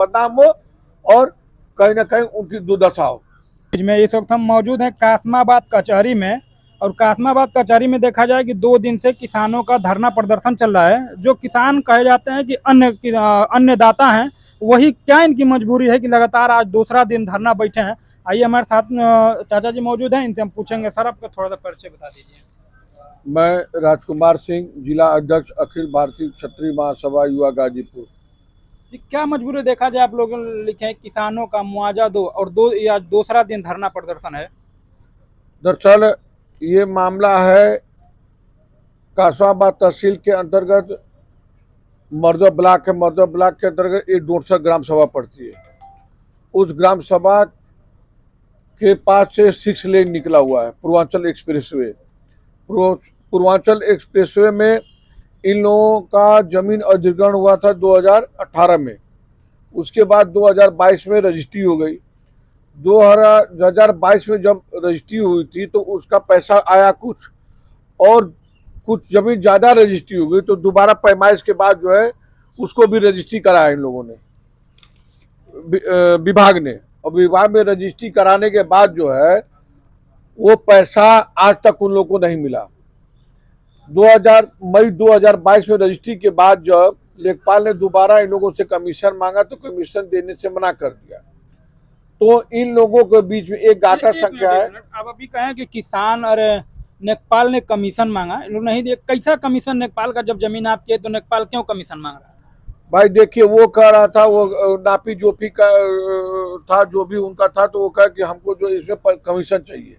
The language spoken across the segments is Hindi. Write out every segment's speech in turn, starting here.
बदनाम हो और कहीं ना कहीं उनकी दुर्दशा हो। में इस वक्त हम मौजूद हैं कासमाबाद कचहरी में। और कासमाबाद कचहरी में देखा जाए कि 2 दिन से किसानों का धरना प्रदर्शन चल रहा है। जो किसान कहे जाते हैं कि अन्नदाता हैं, वही क्या इनकी मजबूरी है कि लगातार आज दूसरा दिन धरना बैठे हैं। आइए हमारे साथ चाचा जी मौजूद हैं, इनसे हम पूछेंगे। सर, आपका थोड़ा सा परिचय बता दीजिए। मैं राजकुमार सिंह, जिला अध्यक्ष, अखिल भारतीय क्षत्रिय महासभा युवा गाजीपुर। कि क्या मजबूरी देखा जाए, आप लोगों ने लिखे हैं किसानों का मुआवजा दो, और आज दूसरा दिन धरना प्रदर्शन है। दरअसल ये मामला है कासमाबाद तहसील के अंतर्गत मर्दो ब्लॉक है। मर्दो ब्लॉक के अंतर्गत एक डोरसा ग्राम सभा पड़ती है। उस ग्राम सभा के पास से 6 लेन निकला हुआ है, पूर्वांचल एक्सप्रेसवे। पूर्वांचल एक्सप्रेसवे में इन लोगों का जमीन अधिग्रहण हुआ था 2018 में। उसके बाद 2022 में रजिस्ट्री हो गई। 2022 में जब रजिस्ट्री हुई थी तो उसका पैसा आया कुछ, और कुछ जमीन ज़्यादा रजिस्ट्री हो गई तो दोबारा पैमाइश के बाद जो है उसको भी रजिस्ट्री कराया इन लोगों ने, विभाग ने। और विभाग में रजिस्ट्री कराने के बाद जो है वो पैसा आज तक उन लोगों को नहीं मिला। मई 2022 में रजिस्ट्री के बाद जब लेखपाल ने दोबारा इन लोगों से कमीशन मांगा तो कमीशन देने से मना कर दिया। तो इन लोगों के बीच में एक गाटा संख्या है। अब अभी कहें कि किसान और लेखपाल ने कमीशन मांगा, इन लोग नहीं दिए। कैसा कमीशन लेखपाल का? जब जमीन आपकी है तो लेखपाल क्यों कमीशन मांग रहा है? भाई देखिए, वो कह रहा था, वो नापी जोपी का था, जो भी उनका था, तो वो कहा कि हमको जो इसमें कमीशन चाहिए,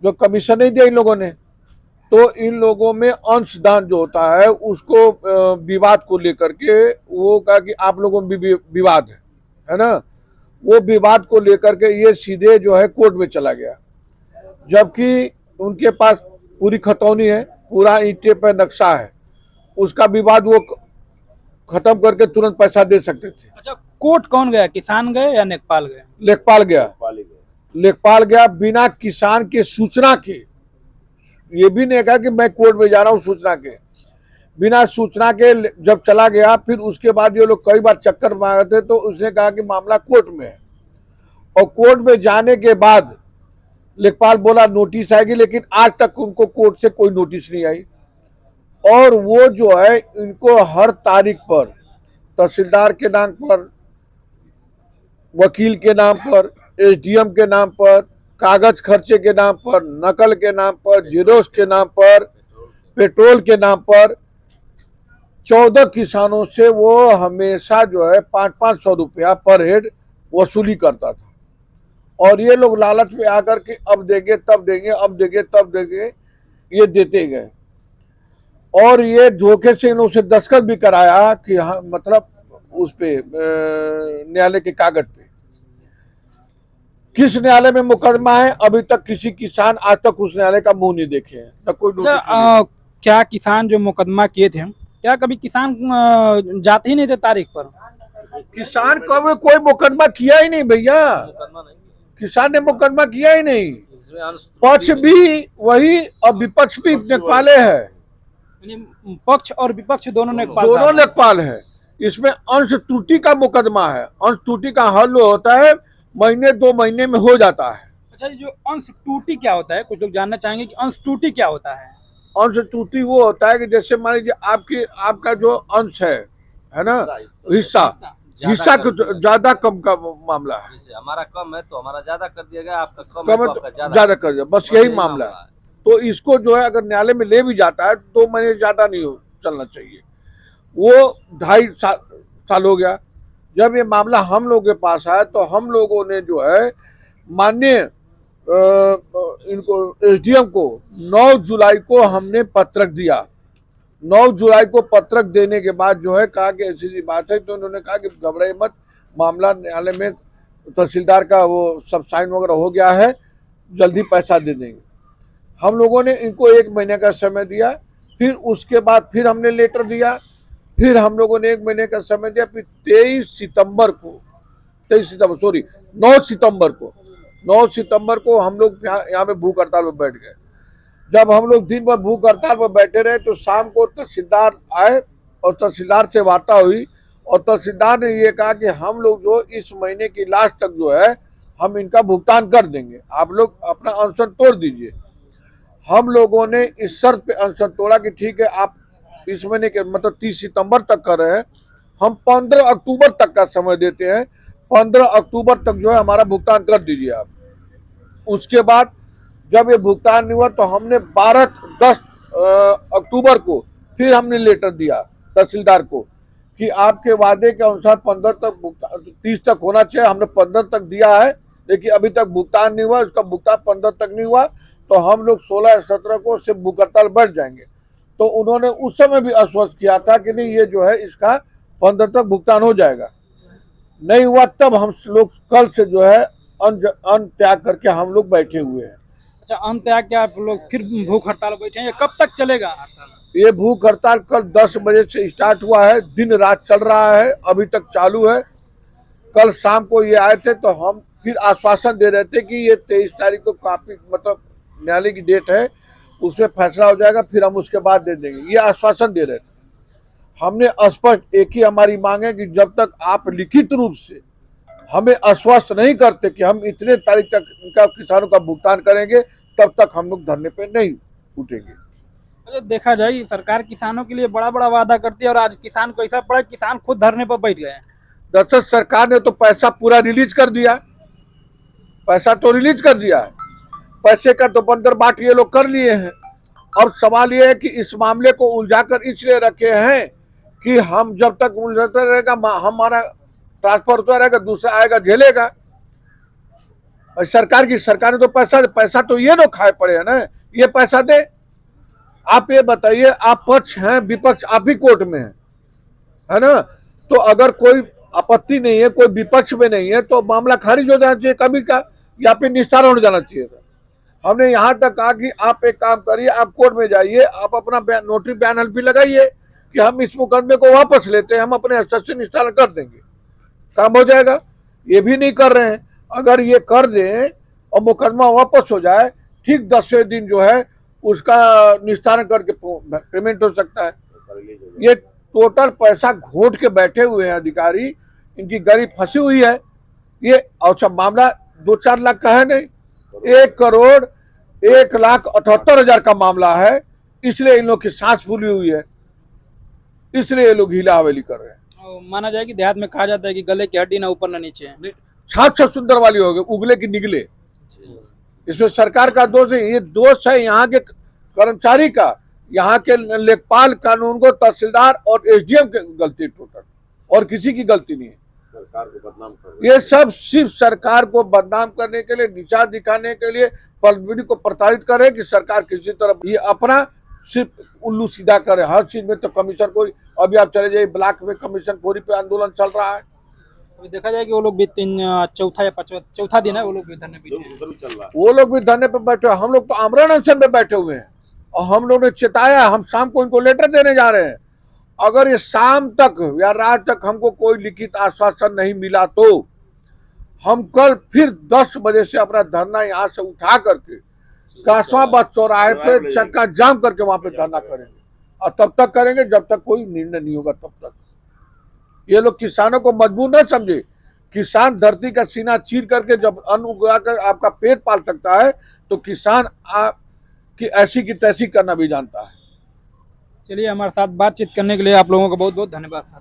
जो कमीशन नहीं दिया इन लोगों ने। तो इन लोगों में अंशदान जो होता है उसको विवाद को लेकर के वो कहा कि आप लोगों में भी विवाद है ना। वो विवाद को लेकर के ये सीधे जो है कोर्ट में चला गया, जबकि उनके पास पूरी खतौनी है, पूरा ईंटे पर नक्शा है। उसका विवाद वो खत्म करके तुरंत पैसा दे सकते थे। अच्छा, कोर्ट कौन गया, किसान गए या लेखपाल गए? लेखपाल गया। लेखपाल गया बिना किसान के सूचना के। ये भी नहीं कहा कि मैं कोर्ट में जा रहा हूँ, सूचना के बिना सूचना के जब चला गया। फिर उसके बाद ये लोग कई बार चक्कर मारे थे तो उसने कहा कि मामला कोर्ट में है। और कोर्ट में जाने के बाद लेखपाल बोला नोटिस आएगी, लेकिन आज तक उनको कोर्ट से कोई नोटिस नहीं आई। और वो जो है इनको हर तारीख पर तहसीलदार के नाम पर, वकील के नाम पर, एसडीएम के नाम पर, कागज खर्चे के नाम पर, नकल के नाम पर, जीरोस के नाम पर, पेट्रोल के नाम पर 14 किसानों से वो हमेशा जो है 500-500 रुपया पर हेड वसूली करता था। और ये लोग लालच में आकर के अब देंगे तब देंगे, अब देंगे तब देंगे, ये देते गए। और ये धोखे से इन्होंने से दस्तखत भी कराया कि हाँ, मतलब उस पे न्यायालय के कागज पे। किस न्यायालय में मुकदमा है अभी तक किसी किसान आज तक उस न्यायालय का मुंह नहीं देखे हैं, न कोई नोटिस। क्या किसान जो मुकदमा किए थे, क्या कभी किसान जाते ही नहीं थे तारीख पर? किसान कभी कोई मुकदमा किया ही नहीं भैया, किसान ने मुकदमा किया ही नहीं। पक्ष भी वही और विपक्ष भी लेखपाले है। पक्ष और विपक्ष दोनों लेखपाल है। इसमें अंश त्रुटि का मुकदमा है। अंश त्रुटि का हल होता है महीने 2 महीने में हो जाता है। अच्छा, जो अंश त्रुटि क्या होता है, कुछ लोग जानना चाहेंगे कि अंश त्रुटि क्या होता है? अंश त्रुटि वो होता है कि जैसे मान लीजिए आपका जो अंश है ना, हिस्सा ज्यादा कम का मामला है। जैसे हमारा कम है तो हमारा ज्यादा कर दिया गया, आपका कम है तो ज्यादा कर दिया, बस यही मामला है। तो इसको जो है अगर न्यायालय में ले भी जाता है 2 महीने ज्यादा नहीं चलना चाहिए। वो 2.5 साल हो गया। जब ये मामला हम लोग के पास आया तो हम लोगों ने जो है माननीय इनको एसडीएम को 9 जुलाई को हमने पत्रक दिया। 9 जुलाई को पत्रक देने के बाद जो है कहा कि ऐसी बात है, तो उन्होंने कहा कि घबराइए मत, मामला न्यायालय में तहसीलदार का वो सब साइन वगैरह हो गया है, जल्दी पैसा दे देंगे। हम लोगों ने इनको 1 महीने का समय दिया। फिर उसके बाद फिर हमने लेटर दिया। फिर हम लोगों ने 1 महीने का समय दिया। फिर 9 सितंबर को हम लोग यहाँ पे भूख हड़ताल पर बैठ गए। जब हम लोग दिन भर भूख हड़ताल पर बैठे रहे तो शाम को तहसीलदार आए और तहसीलदार से वार्ता हुई और तहसीलदार ने ये कहा कि हम लोग जो इस महीने की लास्ट तक जो है हम इनका भुगतान कर देंगे, आप लोग अपना अनशन तोड़ दीजिए। हम लोगों ने इस शर्त पे अनशन तोड़ा कि ठीक है, आप इस महीने के मतलब 30 सितंबर तक कर रहे हैं, हम 15 अक्टूबर तक का समय देते हैं, 15 अक्टूबर तक जो है हमारा भुगतान कर दीजिए आप। उसके बाद जब ये भुगतान नहीं हुआ तो हमने 10 अक्टूबर को फिर हमने लेटर दिया तहसीलदार को कि आपके वादे के अनुसार 15 तक भुगतान 30 तक होना चाहिए, हमने 15 तक दिया है लेकिन अभी तक भुगतान नहीं हुआ, उसका भुगतान 15 तक नहीं हुआ तो हम लोग 16 या 17 को सिर्फ भूख हड़ताल बैठ जाएंगे। तो उन्होंने उस समय भी आश्वस्त किया था कि नहीं ये जो है इसका 15 तक भुगतान हो जाएगा। नहीं हुआ तब हम लोग कल से जो है अन्न त्याग करके हम लोग बैठे हुए हैं। अच्छा, अन्न त्याग के आप लोग फिर भूख हड़ताल बैठे हैं, ये कब तक चलेगा हड़ताल? ये भूख हड़ताल कल 10 बजे से स्टार्ट हुआ है, दिन रात चल रहा है, अभी तक चालू है। कल शाम को ये आए थे तो हम फिर आश्वासन दे रहे थे कि ये 23 तारीख को काफी मतलब न्यायालय की डेट है, उसमें फैसला हो जाएगा, फिर हम उसके बाद दे देंगे, ये आश्वासन दे रहे थे। हमने स्पष्ट एक ही हमारी मांग है कि जब तक आप लिखित रूप से हमें आश्वस्त नहीं करते कि हम इतने तारीख तक इनका किसानों का भुगतान करेंगे, तब तक हम लोग धरने पे नहीं उठेंगे। अगर देखा जाए सरकार किसानों के लिए बड़ा बड़ा वादा करती है और आज किसान को ऐसा पड़ा किसान खुद धरने पर बैठ गए हैं। दरअसल सरकार ने तो पैसा पूरा रिलीज कर दिया, पैसा तो रिलीज कर दिया है, पैसे का तो बंदर बाट ये लोग कर लिए हैं। अब सवाल ये है कि इस मामले को उलझाकर इसलिए रखे हैं कि हम जब तक उलझाते रहेगा हमारा ट्रांसफर होता रहेगा, दूसरा आएगा झेलेगा। सरकार ने तो पैसा तो ये लोग खाए पड़े हैं ना, ये पैसा दे। आप ये बताइए, आप पक्ष हैं विपक्ष आप ही कोर्ट में है ना, तो अगर कोई आपत्ति नहीं है, कोई विपक्ष में नहीं है तो मामला खारिज हो जाना चाहिए कभी का, या फिर निस्तारण हो जाना चाहिए। हमने यहाँ तक कहा कि आप एक काम करिए, आप कोर्ट में जाइए, आप अपना नोटरी बयान हल्फी लगाइए कि हम इस मुकदमे को वापस लेते हैं, हम अपने हस्तर से निस्तारण कर देंगे, काम हो जाएगा। ये भी नहीं कर रहे हैं। अगर ये कर दें और मुकदमा वापस हो जाए, ठीक 10वें दिन जो है उसका निस्तारण करके पेमेंट हो सकता है। ये टोटल पैसा घोट के बैठे हुए हैं अधिकारी, इनकी गरीब फंसी हुई है। ये अच्छा मामला 2-4 लाख का है नहीं, 1,01,78,000 का मामला है, इसलिए इन लोग की सांस फूली हुई है, इसलिए ये लोग हीला हवेली कर रहे हैं। माना जाए कि देहात में कहा जाता है कि गले की हड्डी ना ऊपर ना नीचे है। छाछ सुंदर वाली हो गई, उगले की निगले। इसमें सरकार का दोष है, ये दोष है यहाँ के कर्मचारी का, यहाँ के लेखपाल, कानून को तहसीलदार और एसडीएम की गलती टोटल, और किसी की गलती नहीं है। सरकार को बदनाम कर, ये सब सिर्फ सरकार को बदनाम करने के लिए, नीचा दिखाने के लिए, पब्लिक को प्रताड़ित करे कि सरकार किसी तरह ये अपना सिर्फ उल्लू सीधा करे। हर चीज में तो कमीशन कोई, अभी आप चले जाइए ब्लॉक में कमीशन खोरी पे आंदोलन चल रहा है। अभी देखा जाए कि वो लोग भी चौथा दिन है, वो लोग भी धरने पे चल रहा है। वो लोग भी धरने पे बैठे, हम लोग तो आमरण अनशन पे बैठे हुए हैं और हम लोग ने चेताया, हम शाम को इनको लेटर देने जा रहे हैं। अगर ये शाम तक या रात तक हमको कोई लिखित आश्वासन नहीं मिला तो हम कल फिर 10 बजे से अपना धरना यहाँ से उठा करके कासमाबाद चौराहे पे चक्का जाम करके वहां पे धरना करेंगे, और तब तक करेंगे जब तक कोई निर्णय नहीं होगा। तब तक ये लोग किसानों को मजबूर न समझे। किसान धरती का सीना चीर करके जब अन्न उगाकर आपका पेट पाल सकता है तो किसान की ऐसी की तैसी करना भी जानता है। चलिए, हमारे साथ बातचीत करने के लिए आप लोगों का बहुत बहुत धन्यवाद सर।